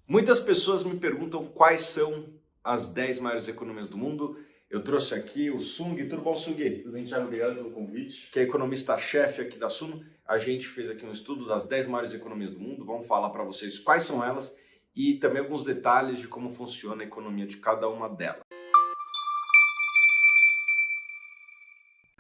Muitas pessoas me perguntam quais são as 10 maiores economias do mundo. Eu trouxe aqui o Sung. Tudo bom, Sung? Tudo bem, Thiago? Obrigado pelo convite. Que é economista-chefe aqui da Suno. A gente fez aqui um estudo das 10 maiores economias do mundo. Vamos falar para vocês quais são elas e também alguns detalhes de como funciona a economia de cada uma delas.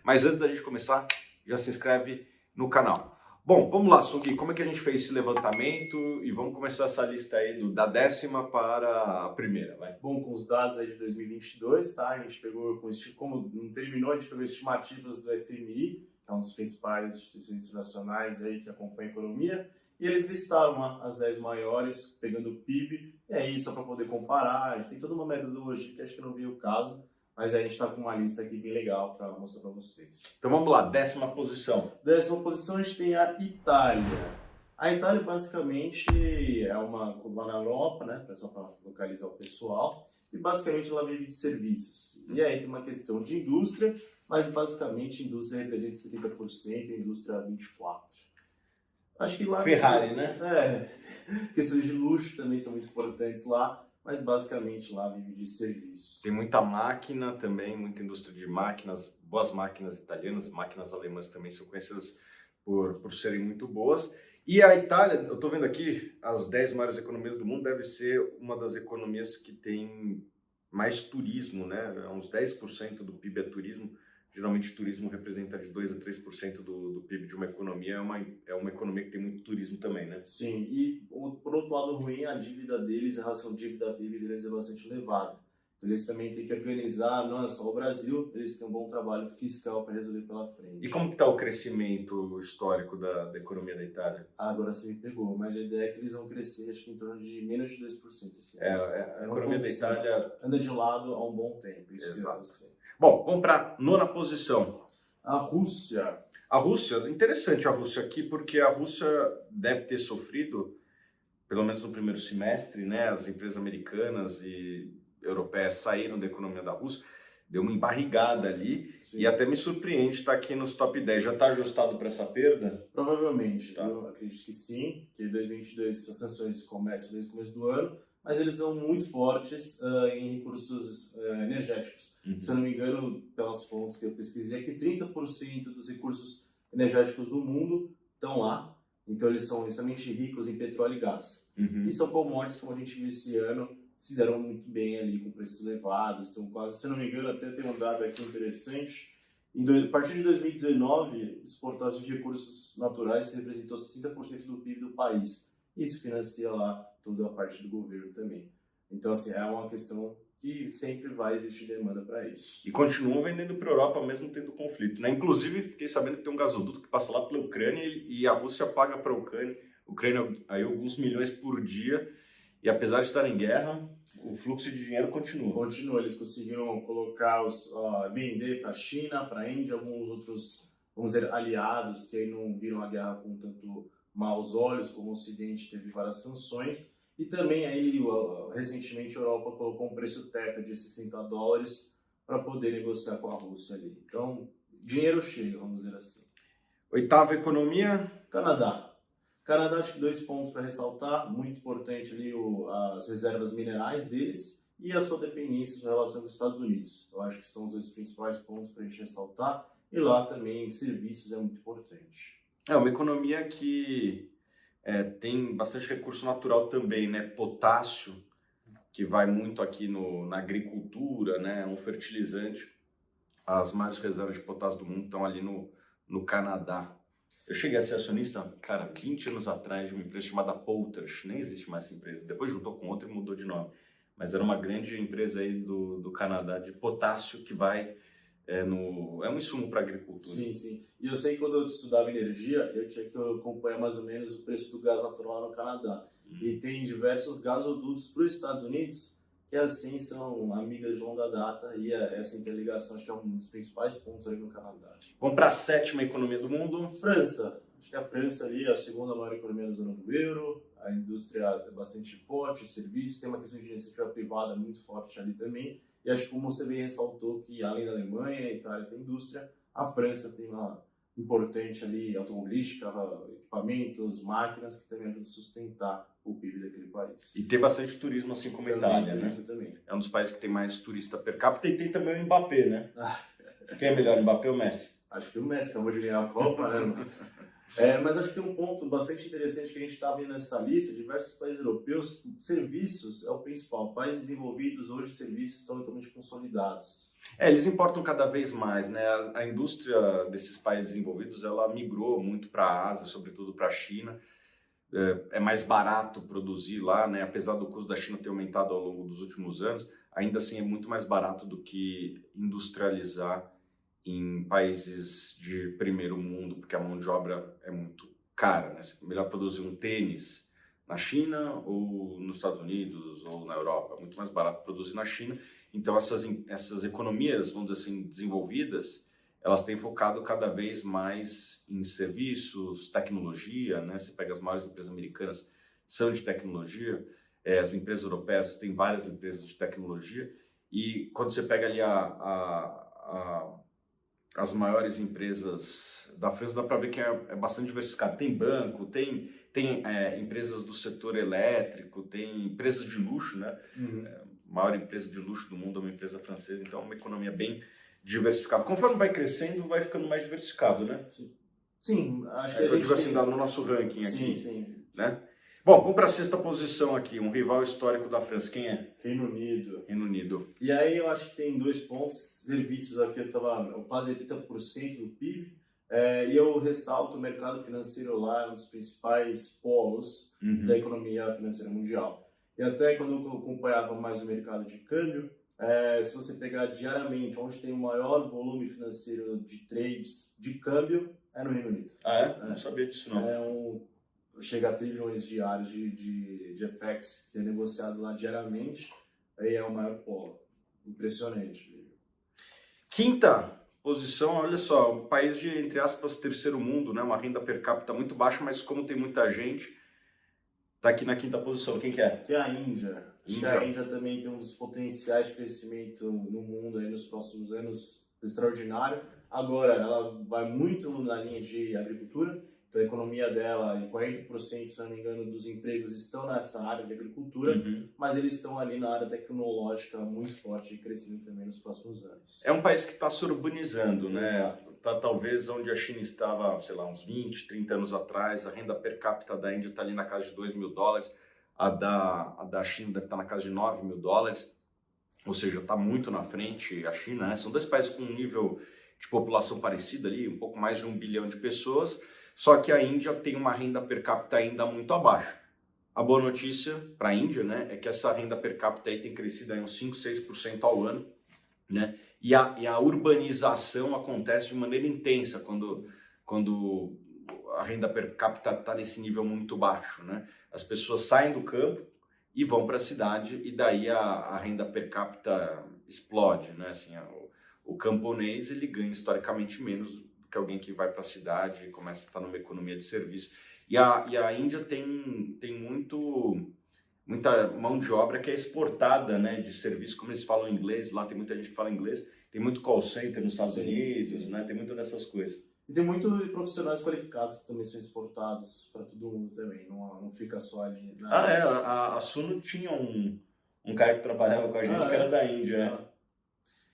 Mas antes da gente começar, já se inscreve no canal. Bom, vamos lá, Sung, como é que a gente fez esse levantamento e vamos começar essa lista aí da 10ª para a primeira, vai? Bom, com os dados aí de 2022, tá? A gente pegou, como não terminou, a gente pegou estimativas do FMI, que é um dos principais instituições internacionais aí que acompanha a economia, e eles listaram as 10 maiores, pegando o PIB, e aí só para poder comparar, a gente tem toda uma metodologia que acho que não veio o caso, mas aí a gente está com uma lista aqui bem legal para mostrar para vocês. Então vamos lá, 10ª posição. 10ª posição a gente tem a Itália. A Itália basicamente é uma lá na Europa, né, só para localizar o pessoal, e basicamente ela vive de serviços. E aí tem uma questão de indústria, mas basicamente a indústria representa 70% e a indústria 24%. Acho que lá... Ferrari, né? Questões de luxo também são muito importantes lá, mas basicamente lá vive de serviços. Tem muita máquina também, muita indústria de máquinas, boas máquinas italianas, máquinas alemãs também são conhecidas por serem muito boas. E a Itália, eu estou vendo aqui, as 10 maiores economias do mundo, deve ser uma das economias que tem mais turismo, né? Uns 10% do PIB é turismo. Geralmente o turismo representa de 2 a 3% do PIB de uma economia, é uma economia que tem muito turismo também, né? Sim, e por outro lado ruim, a dívida deles, a relação dívida-PIB deles é bastante elevada. Então eles também têm que organizar, não é só o Brasil, eles têm um bom trabalho fiscal para resolver pela frente. E como está o crescimento histórico da economia da Itália? Agora você me pegou, mas a ideia é que eles vão crescer, acho que em torno de menos de 2% esse ano. A economia da Itália anda de lado há um bom tempo, isso que eu sei. Bom, vamos para a 9ª posição. A Rússia. A Rússia, interessante a Rússia aqui, porque a Rússia deve ter sofrido, pelo menos no primeiro semestre, né? As empresas americanas e europeias saíram da economia da Rússia, deu uma embarrigada ali. Sim. E até me surpreende estar aqui nos top 10. Já está ajustado para essa perda? Provavelmente, tá. Eu acredito que sim, que 2022 as sanções começam desde o começo do ano, mas eles são muito fortes em recursos energéticos. Uhum. Se eu não me engano, pelas fontes que eu pesquisei, aqui 30% dos recursos energéticos do mundo estão lá. Então eles são extremamente ricos em petróleo e gás. Uhum. E são commodities, como a gente viu esse ano, se deram muito bem ali, com preços elevados. Então quase, se eu não me engano, até tem um dado aqui interessante. A partir de 2019, exportação de recursos naturais representou 60% do PIB do país. Isso financia lá toda a parte do governo também. Então, assim, é uma questão que sempre vai existir demanda para isso. E continuam vendendo para a Europa, mesmo tendo conflito, né? Inclusive, fiquei sabendo que tem um gasoduto que passa lá pela Ucrânia e a Rússia paga para a Ucrânia aí alguns milhões por dia. E apesar de estar em guerra, o fluxo de dinheiro continua. Continua, eles conseguiram vender para a China, para a Índia, alguns outros, vamos dizer, aliados que aí não viram a guerra com tanto maus olhos, como o Ocidente teve várias sanções. E também aí, recentemente, a Europa colocou um preço teto de $60 para poder negociar com a Rússia ali. Então, dinheiro chega, vamos dizer assim. 8ª economia? Canadá. Canadá, acho que 2 pontos para ressaltar, muito importante ali as reservas minerais deles e a sua dependência em relação com os Estados Unidos. Eu acho que são os 2 principais pontos para a gente ressaltar. E lá também, serviços é muito importante. É uma economia que tem bastante recurso natural também, né? Potássio, que vai muito aqui na agricultura, né? Um fertilizante. As maiores reservas de potássio do mundo estão ali no Canadá. Eu cheguei a ser acionista, cara, 20 anos atrás, de uma empresa chamada Poulters. Nem existe mais essa empresa. Depois juntou com outra e mudou de nome. Mas era uma grande empresa aí do Canadá de potássio que vai... É um insumo para a agricultura. Sim, sim. E eu sei que quando eu estudava energia, eu tinha que acompanhar mais ou menos o preço do gás natural lá no Canadá. E tem diversos gasodutos para os Estados Unidos que, assim, são amigas de longa data e essa interligação acho que é um dos principais pontos ali no Canadá. Vamos para a 7ª economia do mundo. França. Acho que a França ali é a 2ª maior economia da zona do euro. A indústria é bastante forte, serviços, tem uma questão de iniciativa privada muito forte ali também. E acho que como você bem ressaltou que além da Alemanha, a Itália tem indústria, a França tem uma importante ali automobilística, equipamentos, máquinas que também ajudam a sustentar o PIB daquele país. E tem bastante turismo, assim como a Itália, né? Também. É um dos países que tem mais turista per capita e tem também o Mbappé, né? Quem é melhor, Mbappé ou Messi? Acho que o Messi acabou de ganhar a Copa, né? Mas acho que tem um ponto bastante interessante que a gente está vendo nessa lista. Diversos países europeus, serviços é o principal. Países desenvolvidos hoje, serviços estão totalmente consolidados. Eles importam cada vez mais, né? A indústria desses países desenvolvidos, ela migrou muito para a Ásia, sobretudo para a China. É mais barato produzir lá, né? Apesar do custo da China ter aumentado ao longo dos últimos anos, ainda assim é muito mais barato do que industrializar em países de primeiro mundo, porque a mão de obra é muito cara, né? É melhor produzir um tênis na China ou nos Estados Unidos ou na Europa, é muito mais barato produzir na China. Então essas economias, vamos dizer assim, desenvolvidas, elas têm focado cada vez mais em serviços, tecnologia, né? Você pega as maiores empresas americanas, são de tecnologia, as empresas europeias têm várias empresas de tecnologia, e quando você pega ali as maiores empresas da França, dá para ver que é bastante diversificado. Tem banco, tem empresas do setor elétrico, tem empresas de luxo, né? A maior empresa de luxo do mundo é uma empresa francesa, então é uma economia bem diversificada. Conforme vai crescendo, vai ficando mais diversificado, né? Sim, acho que eu digo assim, no nosso ranking aqui. Sim. Né? Bom, vamos para a sexta posição aqui, um rival histórico da França. Quem é? Reino Unido. Reino Unido. E aí eu acho que tem 2 pontos. Serviços aqui estava quase 80% do PIB. E eu ressalto o mercado financeiro lá, é um dos principais polos da economia financeira mundial. E até quando eu acompanhava mais o mercado de câmbio, se você pegar diariamente onde tem o maior volume financeiro de trades de câmbio, é no Reino Unido. Ah, é? Não sabia disso, não. Chega a trilhões diários de FX que é negociado lá diariamente, aí é o maior polo. Impressionante. Quinta posição, olha só, um país de, entre aspas, terceiro mundo, né? Uma renda per capita muito baixa, mas como tem muita gente, tá aqui na quinta posição. Quem que é? Que é a Índia. Acho que a Índia também tem um dos potenciais de crescimento no mundo aí nos próximos anos extraordinário. Agora, ela vai muito na linha de agricultura. Então, a economia dela, em 40%, se não me engano, dos empregos estão nessa área de agricultura, mas eles estão ali na área tecnológica muito forte e crescendo também nos próximos anos. É um país que está se urbanizando, né? Tá, talvez onde a China estava, sei lá, uns 20, 30 anos atrás, a renda per capita da Índia está ali na casa de $2.000, a da China deve estar na casa de $9.000, ou seja, está muito na frente a China, né? São dois países com um nível de população parecido ali, um pouco mais de 1 bilhão de pessoas, só que a Índia tem uma renda per capita ainda muito abaixo. A boa notícia para a Índia, né, é que essa renda per capita aí tem crescido aí uns 5, 6% ao ano, né? E a urbanização acontece de maneira intensa quando a renda per capita está nesse nível muito baixo, né? As pessoas saem do campo e vão para a cidade, e daí a renda per capita explode, né? Assim, o camponês, ele ganha historicamente menos do que alguém que vai para a cidade e começa a estar numa economia de serviço. E a Índia tem muita mão de obra que é exportada, né, de serviço, como eles falam inglês, lá tem muita gente que fala inglês, tem muito call center nos Estados Unidos, né, tem muitas dessas coisas. E tem muitos profissionais qualificados que também são exportados para todo mundo também, não fica só ali. A Suno tinha um cara que trabalhava com a gente que era da Índia, né?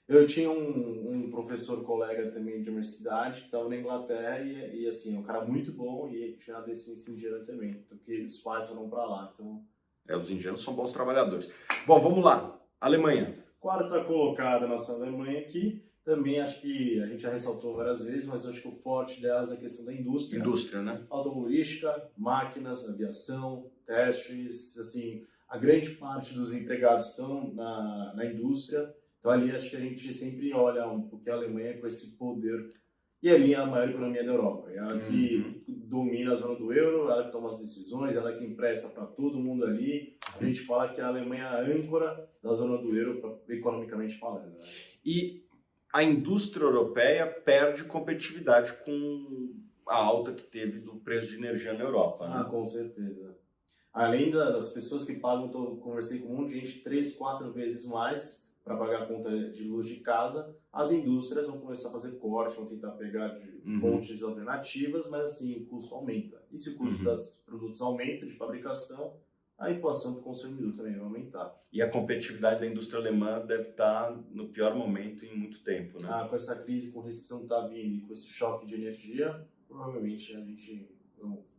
Eu tinha um professor colega também de universidade que estava na Inglaterra e assim, um cara muito bom e tinha descendência indiana também, porque os pais foram para lá, então... Os indianos são bons trabalhadores. Bom, vamos lá. Alemanha. Quarta colocada a nossa Alemanha aqui. Também acho que a gente já ressaltou várias vezes, mas eu acho que o forte delas é a questão da indústria. Indústria, né? Automobilística, máquinas, aviação, testes, assim, a grande parte dos empregados estão na indústria. Então ali acho que a gente sempre olha um pouquinho a Alemanha com esse poder. E ali é a maior economia da Europa. É ela que domina a zona do euro, ela que toma as decisões, ela que empresta para todo mundo ali. A gente fala que a Alemanha é a âncora da zona do euro, economicamente falando. Né? E a indústria europeia perde competitividade com a alta que teve do preço de energia na Europa. Né? Com certeza. Além das pessoas que pagam, conversei com um monte de gente 3, 4 vezes mais para pagar a conta de luz de casa, as indústrias vão começar a fazer corte, vão tentar pegar de fontes alternativas, mas assim, o custo aumenta. E se o custo dos produtos aumenta de fabricação, a inflação do consumidor também vai aumentar. E a competitividade da indústria alemã deve estar no pior momento em muito tempo, né? Com essa crise, com recessão que está vindo e com esse choque de energia, provavelmente a gente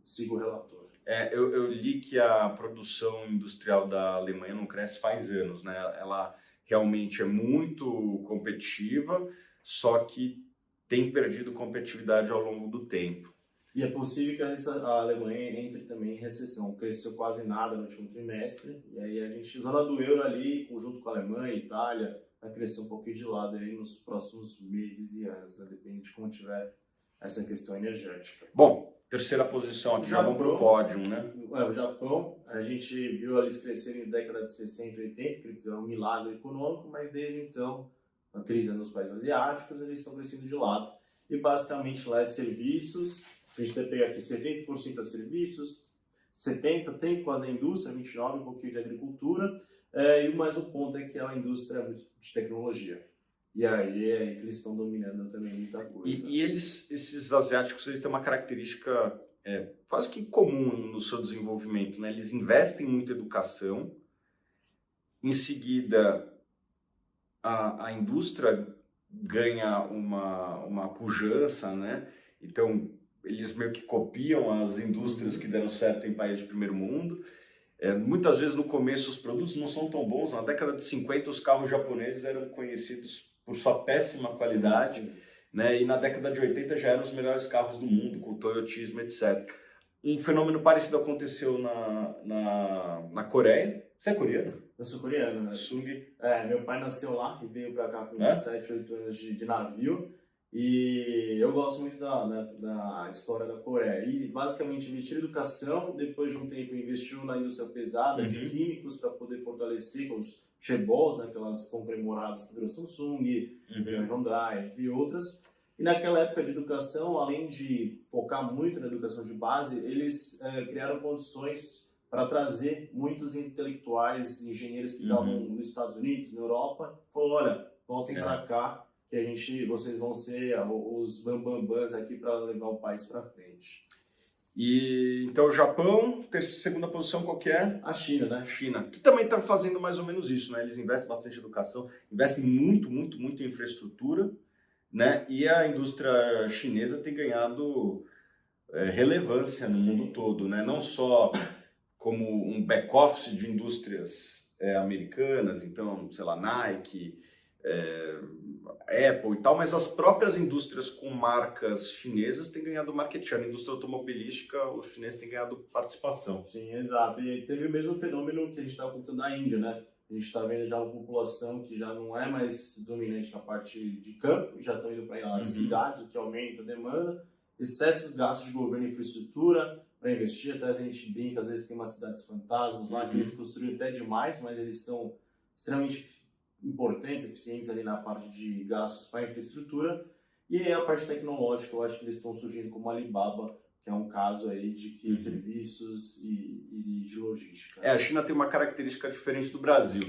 siga o relatório. Eu li que a produção industrial da Alemanha não cresce faz anos, né? Ela realmente é muito competitiva, só que tem perdido competitividade ao longo do tempo. E é possível que a Alemanha entre também em recessão. Cresceu quase nada no último trimestre. E aí a gente, zona do euro ali, junto com a Alemanha e Itália, vai crescer um pouquinho de lado aí nos próximos meses e anos, né? Depende de como tiver essa questão energética. Bom, terceira posição aqui, já vamos para o pódio, né? O Japão, a gente viu eles crescerem na década de 60 e 80, que eles fizeram um milagre econômico, mas desde então, a crise nos países asiáticos, eles estão crescendo de lado. E basicamente lá é serviços. A gente vai pegar aqui 70% a serviços, 70% tem quase a indústria, 29% um pouquinho de agricultura, e mais um ponto é que é a indústria de tecnologia. E aí é que eles estão dominando também muita coisa. E esses asiáticos, eles têm uma característica quase que comum no seu desenvolvimento, né? Eles investem muito em educação, em seguida a indústria ganha uma pujança, né? Então, eles meio que copiam as indústrias que deram certo em países de primeiro mundo. Muitas vezes no começo os produtos não são tão bons. Na década de 50 os carros japoneses eram conhecidos por sua péssima qualidade, né? E na década de 80 já eram os melhores carros do mundo, com o toyotismo, etc. Um fenômeno parecido aconteceu na Coreia. Você é coreano? Eu sou coreano, né? Sung. Meu pai nasceu lá e veio para cá com 7, 8 anos de navio. E eu gosto muito da história da Coreia. E basicamente investiu em educação, depois de um tempo investiu na indústria pesada de químicos para poder fortalecer com os chaebols, né, aquelas commemoradas que virou Samsung, Hyundai, entre outras. E naquela época de educação, além de focar muito na educação de base, eles criaram condições para trazer muitos intelectuais, engenheiros que estavam nos Estados Unidos, na Europa, falou, olha, voltem para cá, que vocês vão ser os bambambãs aqui para levar o país para frente. E então o Japão, segunda posição qual que é? A China, né? China, que também está fazendo mais ou menos isso, né? Eles investem bastante em educação, investem muito em infraestrutura, né? E a indústria chinesa tem ganhado relevância no mundo todo, né? Não só como um back-office de indústrias americanas, então, sei lá, Nike, Apple e tal, mas as próprias indústrias com marcas chinesas têm ganhado market share. Na indústria automobilística, os chineses têm ganhado participação. Sim, exato. E teve o mesmo fenômeno que a gente estava contando na Índia, né? A gente está vendo já uma população que já não é mais dominante na parte de campo, já estão indo para as cidades, o que aumenta a demanda, excessos de gastos de governo em infraestrutura para investir. Até a gente brinca, às vezes tem umas cidades fantasmas lá que eles construíram até demais, mas eles são extremamente importantes, eficientes ali na parte de gastos para infraestrutura. E aí a parte tecnológica, eu acho que eles estão surgindo como Alibaba, que é um caso aí de que serviços e de logística. A China tem uma característica diferente do Brasil.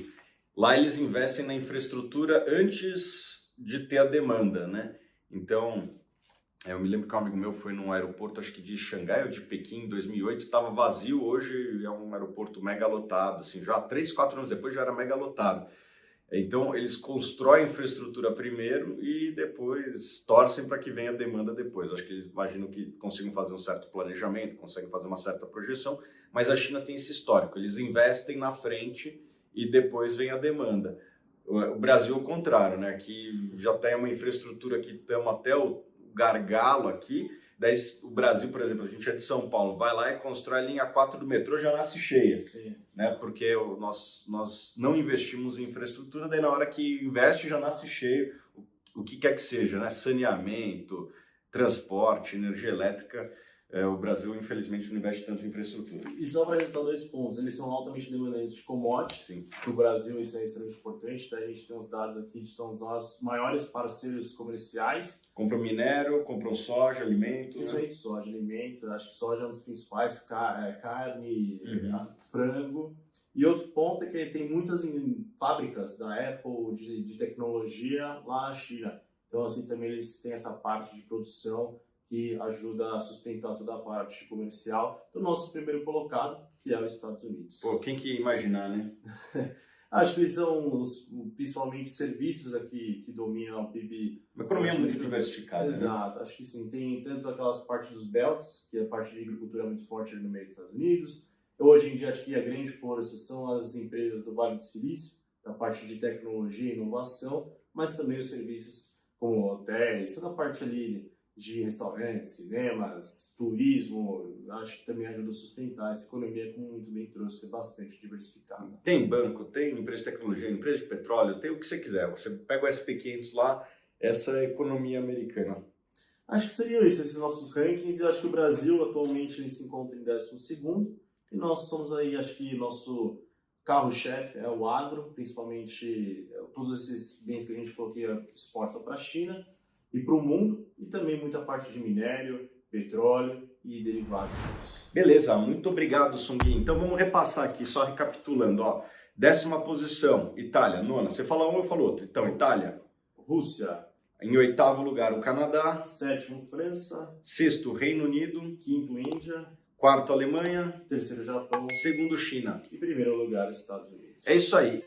Lá eles investem na infraestrutura antes de ter a demanda, né? Então, eu me lembro que um amigo meu foi num aeroporto, acho que de Xangai ou de Pequim, em 2008, estava vazio, hoje é um aeroporto mega lotado, assim, já 3, 4 anos depois já era mega lotado. Então, eles constroem a infraestrutura primeiro e depois torcem para que venha a demanda depois. Acho que eles imaginam que consigam fazer um certo planejamento, conseguem fazer uma certa projeção, mas a China tem esse histórico. Eles investem na frente e depois vem a demanda. O Brasil, ao contrário, né? Que já tem uma infraestrutura que estamos até o gargalo aqui. Daí, o Brasil, por exemplo, a gente é de São Paulo, vai lá e constrói a linha 4 do metrô, já nasce cheia. Sim. Né? Porque nós não investimos em infraestrutura, daí na hora que investe já nasce cheio, o que quer que seja, né? Saneamento, transporte, energia elétrica. O Brasil, infelizmente, não investe tanto em infraestrutura. E só para ressaltar 2 pontos, eles são altamente demandantes de commodities. Sim. No Brasil isso é extremamente importante, tá? A gente tem os dados aqui que são os nossos maiores parceiros comerciais. Compram minério, compram soja, alimento. Principalmente soja, alimentos, acho que soja é um dos principais, carne, frango. E outro ponto é que tem muitas fábricas da Apple de tecnologia lá na China. Então, assim, também eles têm essa parte de produção que ajuda a sustentar toda a parte comercial do nosso primeiro colocado, que é os Estados Unidos. Pô, quem que ia imaginar, né? Acho que eles são principalmente serviços aqui que dominam o PIB. Uma economia muito diversificada. Exato, né? Acho que sim. Tem tanto aquelas partes dos belts, que é a parte de agricultura muito forte ali no meio dos Estados Unidos. Hoje em dia, acho que a grande força são as empresas do Vale do Silício, da parte de tecnologia e inovação, mas também os serviços como hotéis, toda a parte ali de restaurantes, cinemas, turismo, acho que também ajuda a sustentar essa economia, como muito bem trouxe, bastante diversificada. Tem banco, tem empresa de tecnologia, empresa de petróleo, tem o que você quiser. Você pega o SP500 lá, essa economia americana. Acho que seriam isso, esses nossos rankings, e acho que o Brasil atualmente ele se encontra em 12º, e nós somos aí, acho que nosso carro-chefe é o agro, principalmente todos esses bens que a gente falou que exporta para a China e para o mundo, e também muita parte de minério, petróleo e derivados disso. Beleza, muito obrigado, Sungui. Então vamos repassar aqui, só recapitulando. 10ª posição, Itália. 9ª, você fala uma, eu falo outra. Então, Itália. Rússia. Em 8º lugar, o Canadá. 7º, França. 6º, Reino Unido. 5º, Índia. 4º, Alemanha. 3º, Japão. 2º, China. E 1º lugar, Estados Unidos. É isso aí.